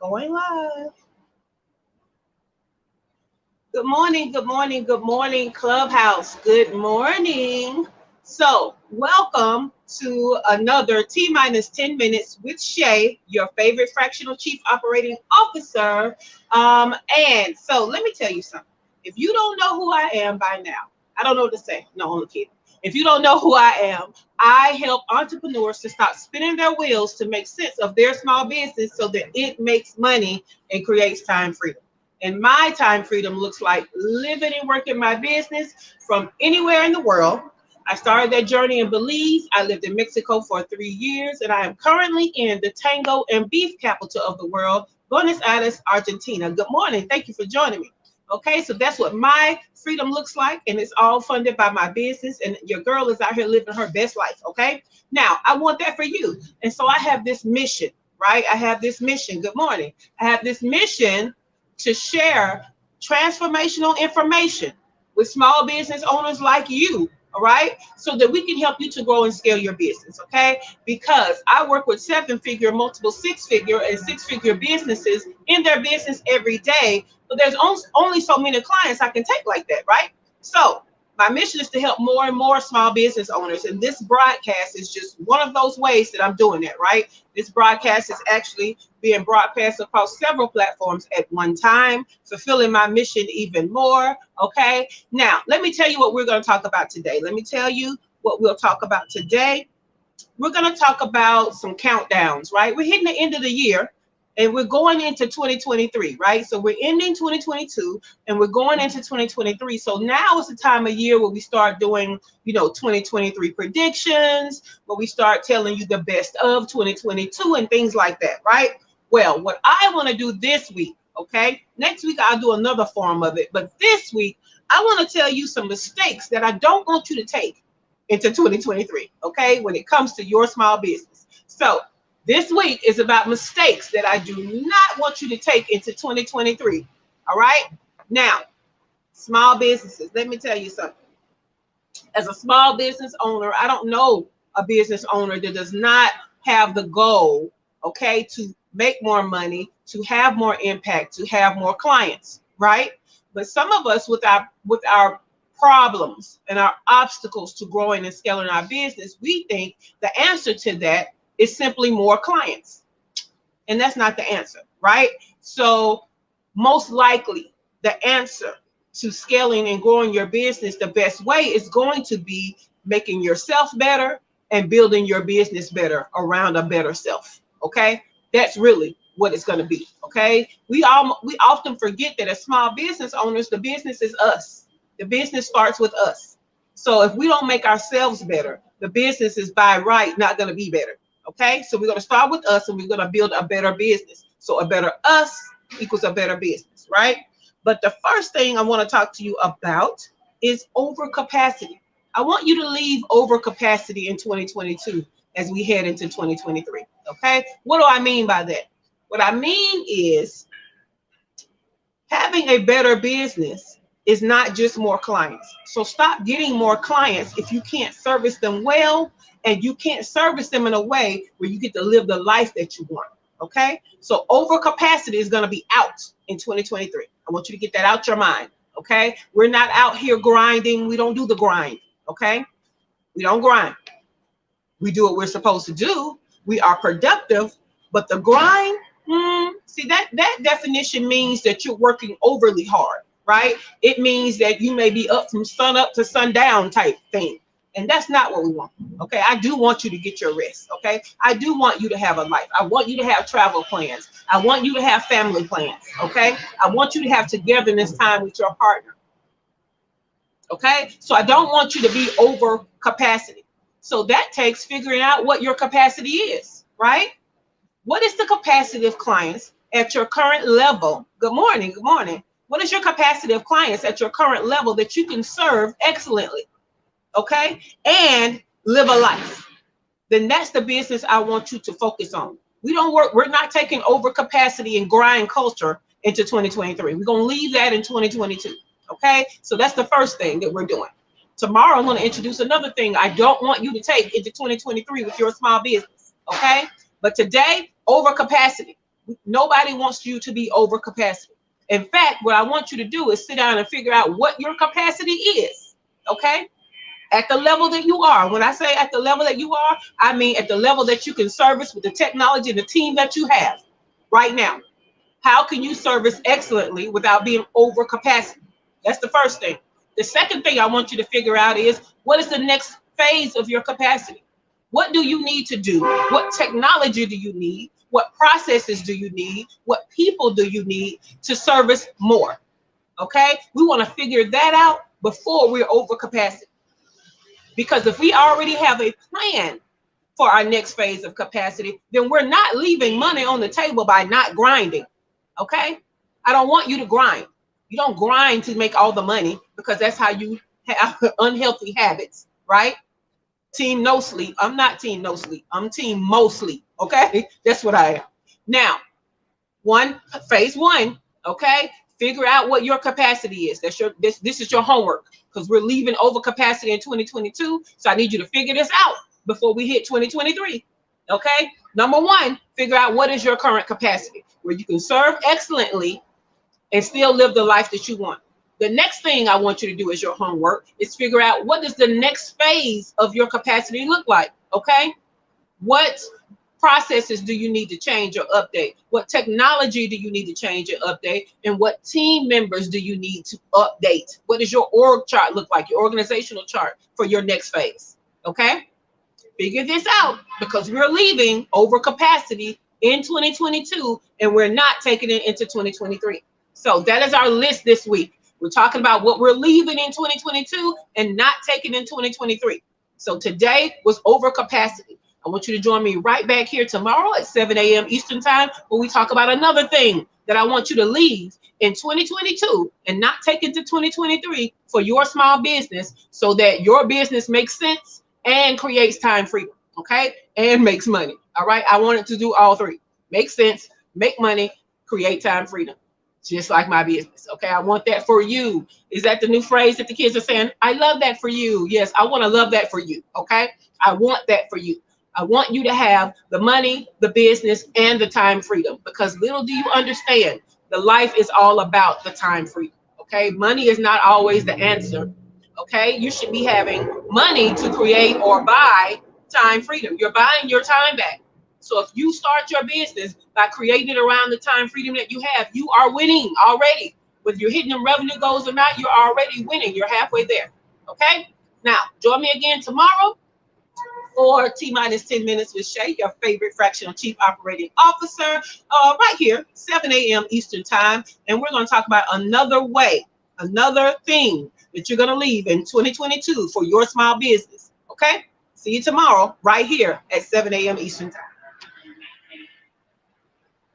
Going live. Good morning, good morning, good morning, Clubhouse. Good morning. So, welcome to another T minus 10 minutes with Shay, your favorite fractional chief operating officer. And so, let me tell you something. If you don't know who I am by now, I don't know what to say. No, I'm kidding. If you don't know who I am, I help entrepreneurs to stop spinning their wheels to make sense of their small business so that it makes money and creates time freedom. And my time freedom looks like living and working my business from anywhere in the world. I started that journey in Belize. I lived in Mexico for 3 years, and I am currently in the tango and beef capital of the world, Buenos Aires, Argentina. Good morning. Thank you for joining me. Okay, so that's what my freedom looks like, and it's all funded by my business, and your girl is out here living her best life. Okay, now I want that for you, and so I have this mission, right? I have this mission. Good morning. I have this mission to share transformational information with small business owners like you, all right? So that we can help you to grow and scale your business, okay? Because I work with 7-figure, multiple 6-figure, and 6-figure businesses in their business every day, but there's only so many clients I can take like that, right? So my mission is to help more and more small business owners, and this broadcast is just one of those ways that I'm doing that, right? This broadcast is actually being broadcast across several platforms at one time, fulfilling my mission even more, okay? Now, let me tell you what we're going to talk about today. Let me tell you what we'll talk about today. We're going to talk about some countdowns, right? We're hitting the end of the year, and we're going into 2023, right? So we're ending 2022 and we're going into 2023. So now is the time of year where we start doing, 2023 predictions, where we start telling you the best of 2022 and things like that, right? Well, what I want to do this week, okay? Next week I'll do another form of it, but this week I want to tell you some mistakes that I don't want you to take into 2023, okay? When it comes to your small business. So this week is about mistakes that I do not want you to take into 2023. All right. Now, small businesses, let me tell you something. As a small business owner, I don't know a business owner that does not have the goal, okay, to make more money, to have more impact, to have more clients, right? But some of us with our problems and our obstacles to growing and scaling our business, we think the answer to that is simply more clients. And that's not the answer, right? So most likely the answer to scaling and growing your business the best way is going to be making yourself better and building your business better around a better self, okay? That's really what it's going to be, okay? We often forget that as small business owners, the business is us. The business starts with us. So if we don't make ourselves better, the business is by right not going to be better. Okay, so we're going to start with us and we're going to build a better business. So a better us equals a better business, right? But the first thing I want to talk to you about is overcapacity. I want you to leave overcapacity in 2022 as we head into 2023. Okay, what do I mean by that? What I mean is having a better business is not just more clients. So stop getting more clients if you can't service them well, and you can't service them in a way where you get to live the life that you want, okay? So overcapacity is going to be out in 2023. I want you to get that out your mind, okay? We're not out here grinding. We don't do the grind, okay? We don't grind. We do what we're supposed to do. We are productive, but the grind, see, that definition means that you're working overly hard, right? It means that you may be up from sun up to sundown type thing. And that's not what we want, okay? I do want you to get your rest, okay? I do want you to have a life. I want you to have travel plans. I want you to have family plans, okay? I want you to have togetherness time with your partner, okay? So I don't want you to be over capacity. So that takes figuring out what your capacity is, right? What is the capacity of clients at your current level? Good morning, good morning. What is your capacity of clients at your current level that you can serve excellently? Okay, and live a life? Then that's the business I want you to focus on. We're not taking over capacity and grind culture into 2023. We're going to leave that in 2022. Okay, so that's the first thing that we're doing. Tomorrow I'm going to introduce another thing I don't want you to take into 2023 with your small business. Okay, but today, over capacity. Nobody wants you to be over capacity. In fact, what I want you to do is sit down and figure out what your capacity is, okay? At the level that you are. When I say at the level that you are, I mean at the level that you can service with the technology and the team that you have right now. How can you service excellently without being over capacity? That's the first thing. The second thing I want you to figure out is, what is the next phase of your capacity? What do you need to do? What technology do you need? What processes do you need? What people do you need to service more? Okay? We want to figure that out before we're over capacity. Because if we already have a plan for our next phase of capacity, then we're not leaving money on the table by not grinding. Okay? I don't want you to grind. You don't grind to make all the money, because that's how you have unhealthy habits, right? Team no sleep. I'm not team no sleep. I'm team mo sleep. Okay? That's what I am. Now, phase one, okay? Figure out what your capacity is. This is your homework, because we're leaving over capacity in 2022. So I need you to figure this out before we hit 2023. Okay? Number one, figure out what is your current capacity, where you can serve excellently and still live the life that you want. The next thing I want you to do as your homework is figure out, what does the next phase of your capacity look like? Okay? What processes do you need to change or update? What technology do you need to change or update? And what team members do you need to update? What does your org chart look like, your organizational chart for your next phase? Okay? Figure this out, because we're leaving over capacity in 2022 and we're not taking it into 2023. So that is our list this week. We're talking about what we're leaving in 2022 and not taking in 2023. So today was over capacity. I want you to join me right back here tomorrow at 7 a.m. Eastern time, where we talk about another thing that I want you to leave in 2022 and not take into 2023 for your small business, so that your business makes sense and creates time freedom, okay? And makes money, all right? I want it to do all three. Make sense, make money, create time freedom. Just like my business, okay? I want that for you. Is that the new phrase that the kids are saying? I love that for you. Yes, I want to love that for you, okay? I want that for you. I want you to have the money, the business, and the time freedom, because little do you understand, the life is all about the time freedom, okay? Money is not always the answer, okay? You should be having money to create or buy time freedom. You're buying your time back. So if you start your business by creating it around the time freedom that you have, you are winning already. Whether you're hitting them revenue goals or not, you're already winning. You're halfway there, okay? Now, join me again tomorrow for T-minus 10 minutes with Shay, your favorite fractional chief operating officer, right here, 7 a.m. Eastern time. And we're going to talk about another way, another thing that you're going to leave in 2022 for your small business, okay? See you tomorrow right here at 7 a.m. Eastern time.